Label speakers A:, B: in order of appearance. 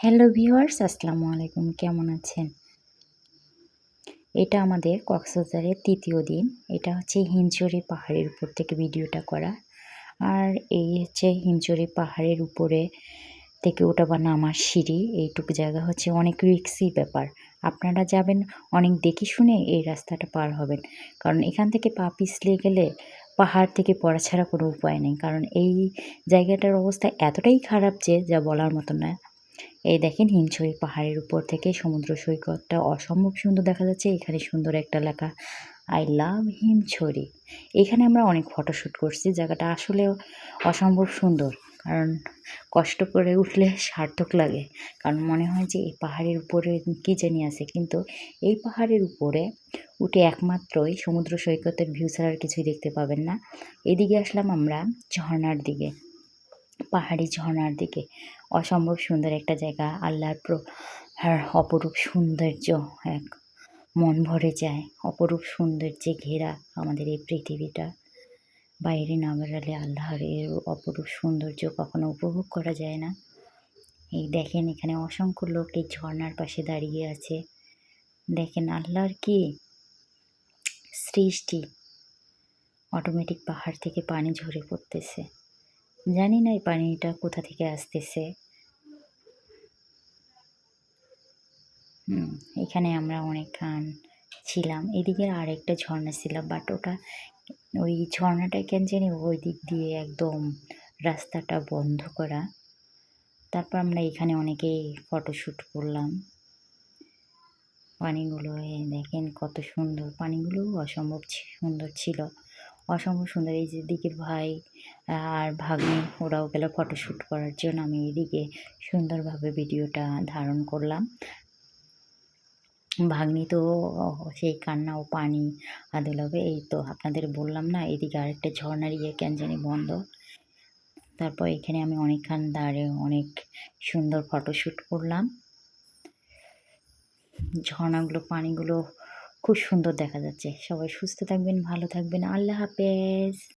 A: Hello viewers, আসসালামু আলাইকুম। কেমন আছেন? এটা আমাদের কক্সবাজারের ৩য় দিন। এটা হচ্ছে হিমছড়ি পাহাড়ের উপর থেকে ভিডিওটা করা। আর এই হচ্ছে হিমছড়ি পাহাড়ের উপরে থেকে ওঠা বা নামার সিঁড়ি। এইটুকু জায়গা হচ্ছে অনেক রিস্কি ব্যাপার। আপনারা যাবেন অনেক দেখে শুনে এই রাস্তাটা পার হবেন। কারণ এখান থেকে পা পিছলে গেলে পাহাড় থেকে পড়া ছাড়া কোনো উপায় নেই। কারণ এই জায়গাটার অবস্থা এতটাই খারাপ যে যা বলার মতো না। এই দেখেন হিমছড়ি পাহাড়ের উপর থেকে সমুদ্র সৈকতটা অসম্ভব সুন্দর দেখা যাচ্ছে। এখানে সুন্দর একটা লেখা আই লাভ হিমছড়ি। এখানে আমরা অনেক ফটোশ্যুট করছি। জায়গাটা আসলেও অসম্ভব সুন্দর। কারণ কষ্ট করে উঠলে সার্থক লাগে। কারণ মনে হয় যে এই পাহাড়ের উপরে কী জানি আছে। কিন্তু এই পাহাড়ের উপরে উঠে একমাত্রই সমুদ্র সৈকতের ভিউ ছাড়া আর কিছুই দেখতে পাবেন না। এদিকে আসলাম আমরা ঝর্ণার দিকে। পাহাড়ি ঝর্ণার দিকে অসম্ভব সুন্দর একটা জায়গা। আল্লাহর অপরূপ সৌন্দর্য, এক মন ভরে যায়। অপরূপ সৌন্দর্যে ঘেরা আমাদের এই পৃথিবীটা। বাইরে না বেরোলে আল্লাহর এর অপরূপ সৌন্দর্য কখনো উপভোগ করা যায় না। এই দেখেন এখানে অসংখ্য লোক এই ঝর্ণার পাশে দাঁড়িয়ে আছে। দেখেন আল্লাহর কি সৃষ্টি! অটোমেটিক পাহাড় থেকে পানি ঝরে পড়তেছে। জানি না এই পানিটা কোথা থেকে আসতেছে। এখানে আমরা অনেকক্ষণ ছিলাম। এদিকে আরেকটা ঝর্ণা ছিল, বাট ওটা ওই ঝর্ণাটা কেন জানি ওই দিক দিয়ে একদম রাস্তাটা বন্ধ করা। তারপর আমরা এখানে অনেকেই ফটোশ্যুট করলাম। পানিগুলো দেখেন কত সুন্দর। পানিগুলো অসম্ভব সুন্দর ছিল। অসম্ভব সুন্দর। এই যে দিকের ভাই আর ভাগ্নি ওরাও গেল ফটোশ্যুট করার জন্য। আমি এদিকে সুন্দরভাবে ভিডিওটা ধারণ করলাম। ভাগ্নি তো সেই কান্না ও পানি আদলাবে। এই তো আপনাদের বললাম না, এদিকে আরেকটা ঝর্ণার কেন জানি বন্ধ। তারপর এখানে আমি অনেকক্ষণ দাঁড়িয়ে অনেক সুন্দর ফটোশ্যুট করলাম। ঝর্ণাগুলো পানিগুলো খুব সুন্দর দেখা যাচ্ছে। সবাই সুস্থ থাকবেন, ভালো থাকবেন। আল্লাহ হাফেজ।